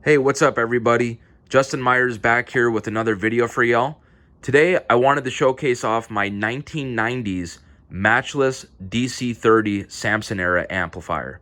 Hey, what's up, everybody? Justin Myers back here with another video for y'all. Today, I wanted to showcase off my 1990s Matchless DC-30 Sampson era amplifier.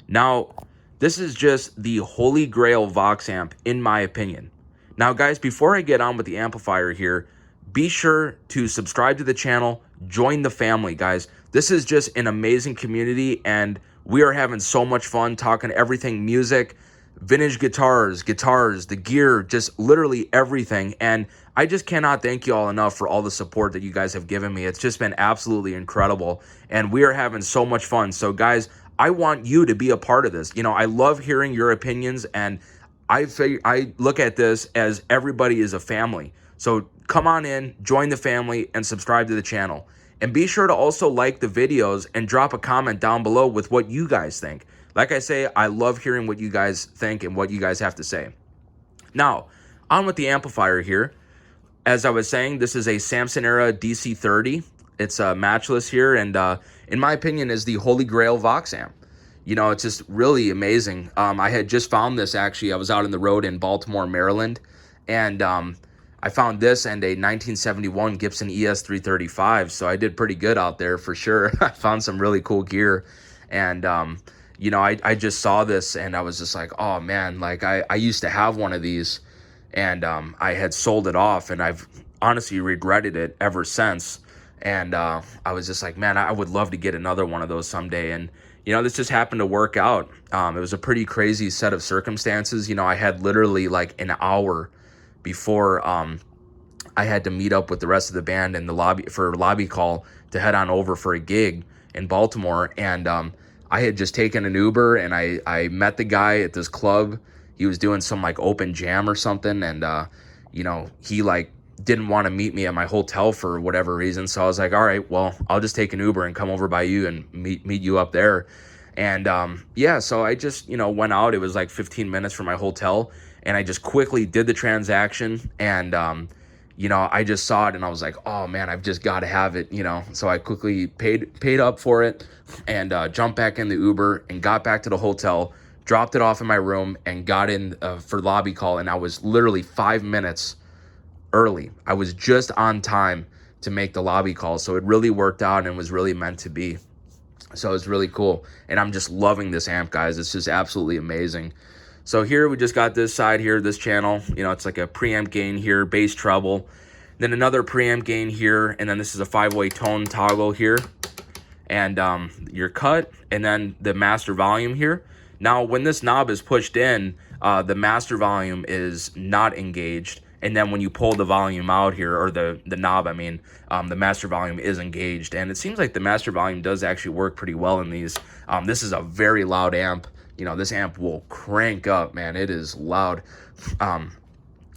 Now, this is just the holy grail Vox amp, in my opinion. Now, guys, before I get on with the amplifier here, be sure to subscribe to the channel, join the family, guys. This is just an amazing community, and we are having so much fun talking everything music, vintage guitars, the gear, just literally everything. And I just cannot thank you all enough for all the support that you guys have given me. It's just been absolutely incredible, and we are having so much fun. So, guys, I want you to be a part of this. You know, I love hearing your opinions, and I look at this as everybody is a family. So come on in, join the family, and subscribe to the channel. And be sure to also like the videos and drop a comment down below with what you guys think. Like I say, I love hearing what you guys think and what you guys have to say. Now, on with the amplifier here. As I was saying, this is a Sampson era DC-30. It's a Matchless here, and in my opinion, is the holy grail Vox amp. You know, it's just really amazing. I had just found this, actually. I was out on the road in Baltimore, Maryland, and I found this and a 1971 Gibson ES-335, so I did pretty good out there for sure. I found some really cool gear, and you know, I just saw this, and I was just like, oh man, like I used to have one of these, and I had sold it off, and I've honestly regretted it ever since. And I was just like, man, I would love to get another one of those someday. And you know, this just happened to work out. It was a pretty crazy set of circumstances. You know, I had literally like an hour before I had to meet up with the rest of the band in the lobby for a lobby call to head on over for a gig in Baltimore. And I had just taken an Uber, and I met the guy at this club. He was doing some like open jam or something, and you know, he like didn't want to meet me at my hotel for whatever reason. So I was like, all right, well, I'll just take an Uber and come over by you and meet you up there. And yeah, so I just, you know, went out. It was like 15 minutes from my hotel, and I just quickly did the transaction. And you know, I just saw it, and I was like, oh man, I've just got to have it, you know. So I quickly paid up for it, and jumped back in the Uber and got back to the hotel, dropped it off in my room, and got in for lobby call. And I was literally 5 minutes early. I was just on time to make the lobby call. So it really worked out and was really meant to be. So it's really cool. And I'm just loving this amp, guys. It's just absolutely amazing. So here we just got this side here, this channel. You know, it's like a preamp gain here, bass treble. Then another preamp gain here. And then this is a 5-way tone toggle here. And your cut. And then the master volume here. Now, when this knob is pushed in, the master volume is not engaged. And then when you pull the volume out here, or the knob, I mean, the master volume is engaged. And it seems like the master volume does actually work pretty well in these. This is a very loud amp. You know, this amp will crank up, man. It is loud.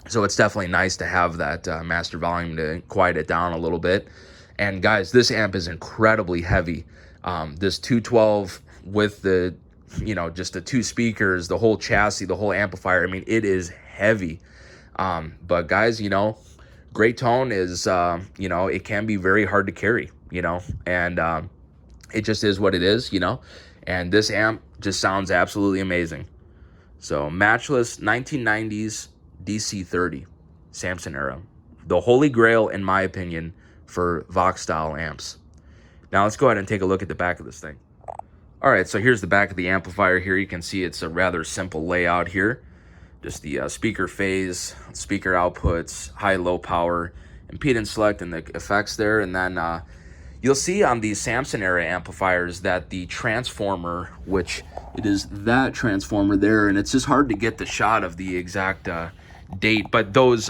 So it's definitely nice to have that master volume to quiet it down a little bit. And guys, this amp is incredibly heavy. This 212 with the, you know, just the two speakers, the whole chassis, the whole amplifier. I mean, it is heavy. But guys, you know, great tone is, you know, it can be very hard to carry, you know, and it just is what it is, you know, and this amp just sounds absolutely amazing. So Matchless 1990s DC-30 Sampson era, the holy grail, in my opinion, for Vox style amps. Now let's go ahead and take a look at the back of this thing. All right, so here's the back of the amplifier here. You can see it's a rather simple layout here. Just the speaker phase, speaker outputs, high, low power, impedance select, and the effects there. And then you'll see on these Sampson era amplifiers that the transformer, which it is that transformer there, and it's just hard to get the shot of the exact date, but those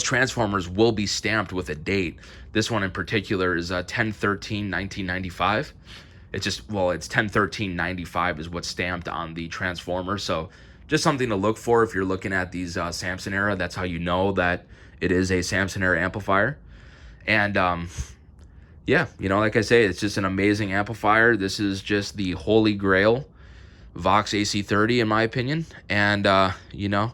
transformers will be stamped with a date. This one in particular is 10/13/1995. It's just, well, it's 10/13/95 is what's stamped on the transformer. So just something to look for if you're looking at these Sampson era. That's how you know that it is a Sampson era amplifier. And yeah, you know, like I say, it's just an amazing amplifier. This is just the holy grail Vox AC-30 in my opinion. And you know,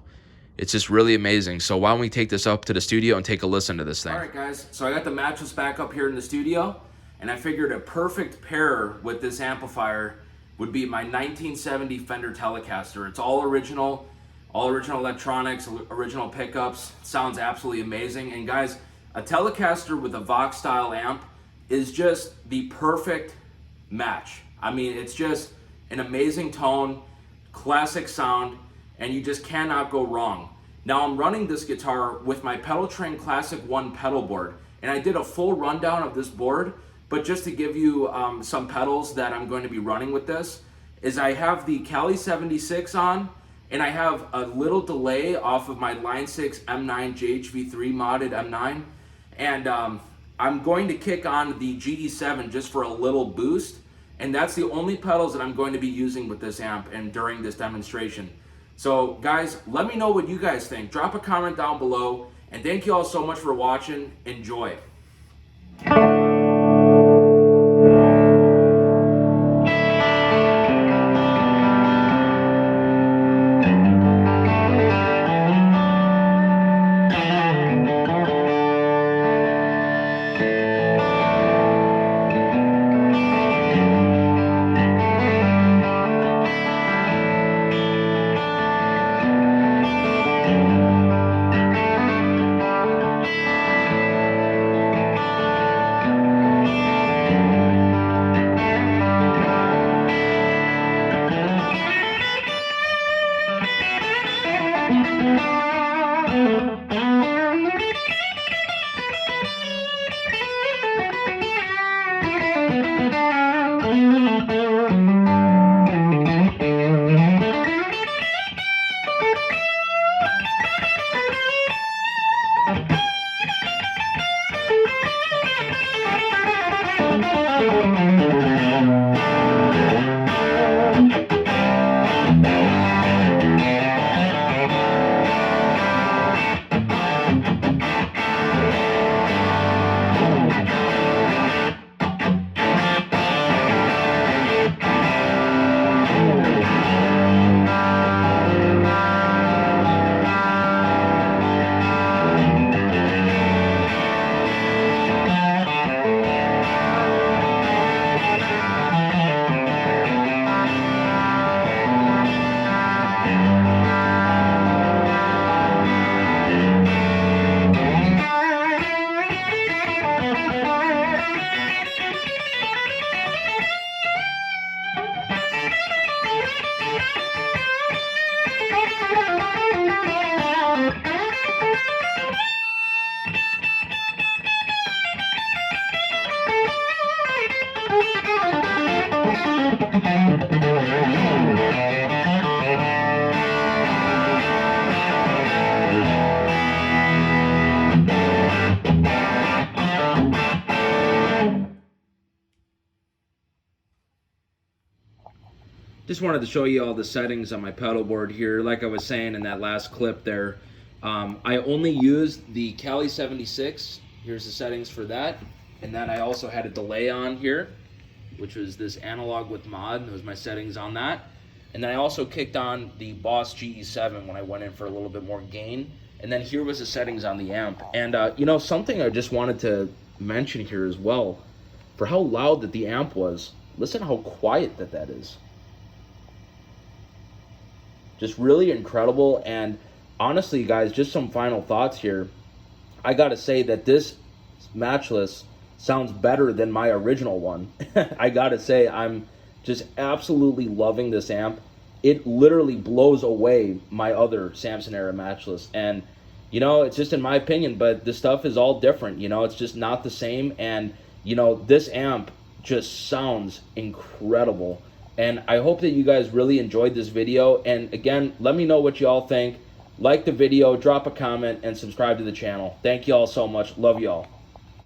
it's just really amazing. So why don't we take this up to the studio and take a listen to this thing. All right, guys, so I got the Matchless back up here in the studio, and I figured a perfect pair with this amplifier would be my 1970 Fender Telecaster. It's all original. all original electronics, original pickups. Sounds absolutely amazing. And guys, a Telecaster with a Vox style amp is just the perfect match. I mean, it's just an amazing tone, classic sound, and you just cannot go wrong. Now I'm running this guitar with my Pedal Train Classic 1 pedal board, and I did a full rundown of this board, but just to give you some pedals that I'm going to be running with this, is I have the Cali 76 on, and I have a little delay off of my Line 6 M9 JHV3 modded M9, and I'm going to kick on the GE7 just for a little boost, and that's the only pedals that I'm going to be using with this amp and during this demonstration. So guys, let me know what you guys think. Drop a comment down below, and thank you all so much for watching. Enjoy. Just wanted to show you all the settings on my pedal board here. Like I was saying in that last clip there, I only used the Cali 76. Here's the settings for that. And then I also had a delay on here, which was this analog with mod. Those are my settings on that. And then I also kicked on the Boss GE7 when I went in for a little bit more gain. And then here was the settings on the amp. And you know, something I just wanted to mention here as well, for how loud that the amp was, listen how quiet that is. Just really incredible. And honestly, guys, just some final thoughts here. I gotta say that this Matchless sounds better than my original one. I gotta say, I'm just absolutely loving this amp. It literally blows away my other Sampson era Matchless. And you know, it's just in my opinion, but the stuff is all different. You know, it's just not the same. And you know, this amp just sounds incredible. And I hope that you guys really enjoyed this video. And again, let me know what you all think. Like the video, drop a comment, and subscribe to the channel. Thank you all so much. Love you all.